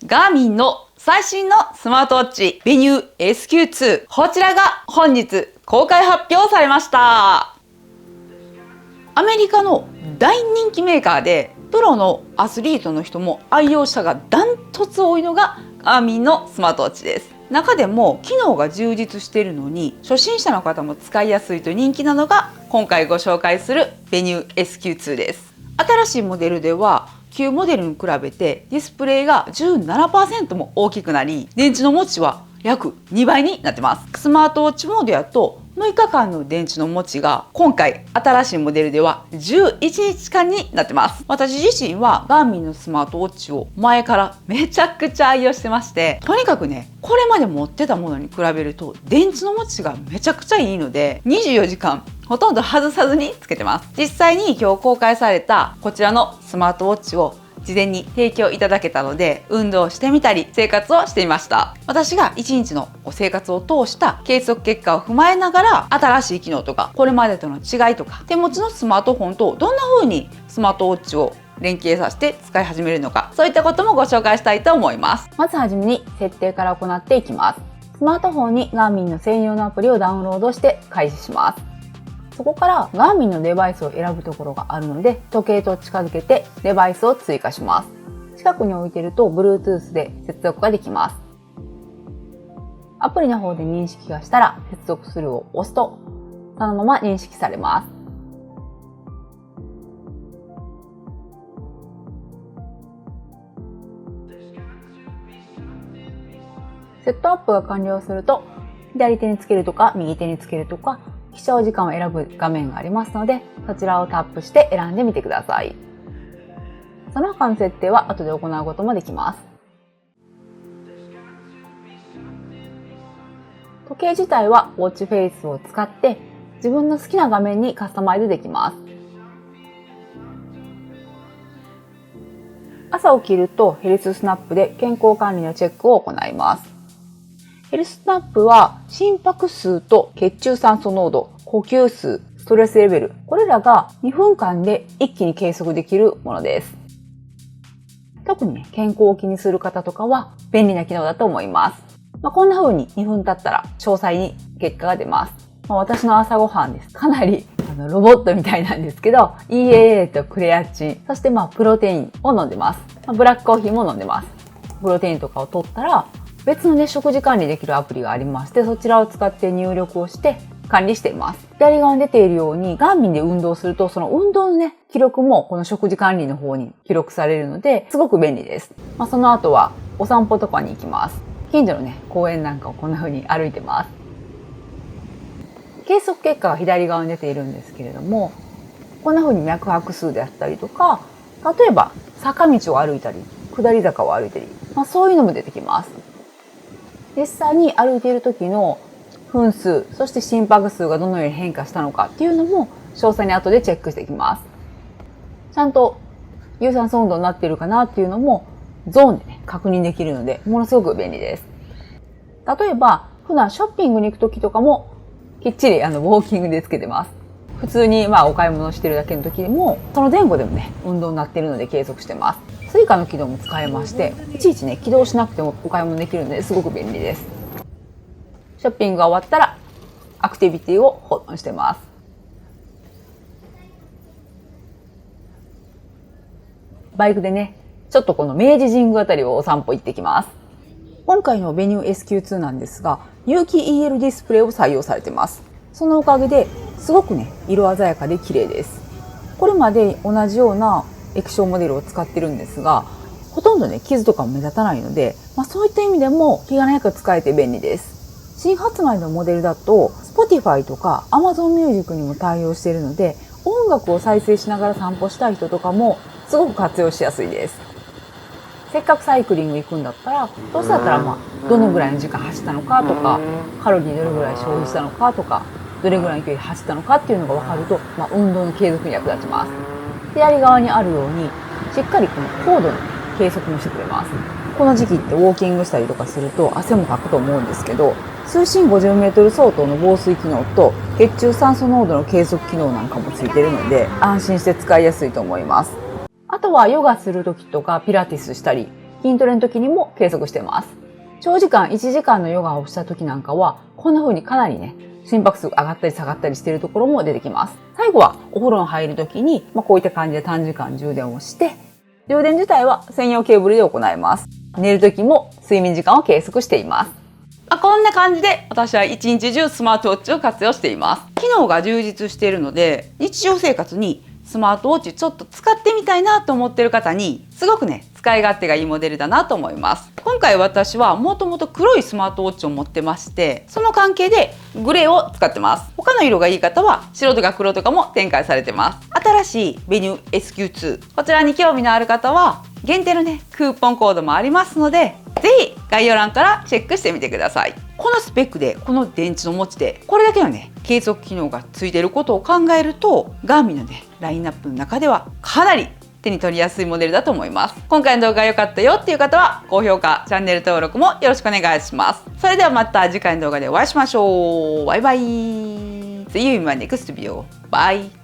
ガーミンの最新のスマートウォッチベニュー SQ2。こちらが本日公開発表されました。アメリカの大人気メーカーで、プロのアスリートの人も愛用者がダントツ多いのがガーミンのスマートウォッチです。中でも機能が充実しているのに初心者の方も使いやすいと人気なのが今回ご紹介するベニュー SQ2 です。新しいモデルでは旧モデルに比べてディスプレイが 17% も大きくなり、電池の持ちは約2倍になってます。スマートウォッチモードやと6日間の電池の持ちが今回新しいモデルでは11日間になってます。私自身はガーミンのスマートウォッチを前からめちゃくちゃ愛用してまして、とにかくね、これまで持ってたものに比べると電池の持ちがめちゃくちゃいいので24時間ほとんど外さずにつけてます。実際に今日公開されたこちらのスマートウォッチを事前に提供いただけたので、運動してみたり生活をしていました。私が1日の生活を通した計測結果を踏まえながら、新しい機能とかこれまでとの違いとか、手持ちのスマートフォンとどんな風にスマートウォッチを連携させて使い始めるのか、そういったこともご紹介したいと思います。まずはじめに設定から行っていきます。スマートフォンにガーミンの専用のアプリをダウンロードして開始します。そこからガーミンのデバイスを選ぶところがあるので、時計と近づけてデバイスを追加します。近くに置いていると Bluetooth で接続ができます。アプリの方で認識がしたら接続するを押すと、そのまま認識されます。セットアップが完了すると、左手につけるとか右手につけるとか、起床時間を選ぶ画面がありますので、そちらをタップして選んでみてください。その他の設定は後で行うこともできます。時計自体はウォッチフェイスを使って自分の好きな画面にカスタマイズできます。朝起きるとヘルススナップで健康管理のチェックを行います。ヘルススナップは心拍数と血中酸素濃度、呼吸数、ストレスレベル、これらが2分間で一気に計測できるものです。特に健康を気にする方とかは便利な機能だと思います。こんな風に2分経ったら詳細に結果が出ます。私の朝ごはんです。かなりロボットみたいなんですけど、EAA とクレアチン、そしてプロテインを飲んでます。ブラックコーヒーも飲んでます。プロテインとかを取ったら、別のね、食事管理できるアプリがありまして、そちらを使って入力をして管理しています。左側に出ているように、ガーミンで運動すると、その運動のね、記録もこの食事管理の方に記録されるので、すごく便利です。その後はお散歩とかに行きます。近所のね、公園なんかをこんな風に歩いてます。計測結果が左側に出ているんですけれども、こんな風に脈拍数であったりとか、例えば坂道を歩いたり、下り坂を歩いたり、そういうのも出てきます。実際に歩いている時の分数、そして心拍数がどのように変化したのかっていうのも詳細に後でチェックしていきます。ちゃんと有酸素運動になっているかなっていうのもゾーンでね、確認できるので、ものすごく便利です。例えば、普段ショッピングに行く時とかもきっちりウォーキングでつけてます。普通にお買い物してるだけの時でも、その前後でもね、運動になっているので計測してます。追加の機能も使えまして、いちいちね、起動しなくてもお買い物できるのですごく便利です。ショッピングが終わったら、アクティビティを保存してます。バイクでね、ちょっとこの明治神宮あたりをお散歩行ってきます。今回のベニュー SQ2 なんですが、有機 EL ディスプレイを採用されてます。そのおかげですごくね、色鮮やかで綺麗です。これまで同じような液晶モデルを使ってるんですが、ほとんどね、傷とかも目立たないので、そういった意味でも気兼ねなく使えて便利です。新発売のモデルだと、Spotify とか Amazon Music にも対応しているので、音楽を再生しながら散歩したい人とかもすごく活用しやすいです。せっかくサイクリング行くんだったら、どうせだったらどのぐらいの時間走ったのかとか、カロリーどれぐらい消費したのかとか、どれぐらいの距離走ったのかっていうのが分かると、運動の継続に役立ちます。左側にあるように、しっかりこの高度の計測もしてくれます。この時期ってウォーキングしたりとかすると汗もかくと思うんですけど、水深50メートル相当の防水機能と血中酸素濃度の計測機能なんかもついているので、安心して使いやすいと思います。あとはヨガするときとかピラティスしたり、筋トレの時にも計測してます。長時間1時間のヨガをした時なんかは、こんな風にかなりね、心拍数上がったり下がったりしているところも出てきます。最後はお風呂に入る時に、こういった感じで短時間充電をして、充電自体は専用ケーブルで行います。寝る時も睡眠時間を計測しています。こんな感じで私は一日中スマートウォッチを活用しています。機能が充実しているので、日常生活にスマートウォッチちょっと使ってみたいなと思っている方にすごくね、使い勝手がいいモデルだなと思います。今回私はもともと黒いスマートウォッチを持ってまして、その関係でグレーを使ってます。他の色がいい方は白とか黒とかも展開されてます。新しいベニュー SQ2、こちらに興味のある方は限定のね、クーポンコードもありますので、ぜひ概要欄からチェックしてみてください。このスペックで、この電池の持ちで、これだけのね、計測機能がついていることを考えると、ガーミンのね、ラインナップの中ではかなり手に取りやすいモデルだと思います。今回の動画が良かったよっていう方は、高評価、チャンネル登録もよろしくお願いします。それではまた次回の動画でお会いしましょう。バイバイ。See you in my next video. Bye.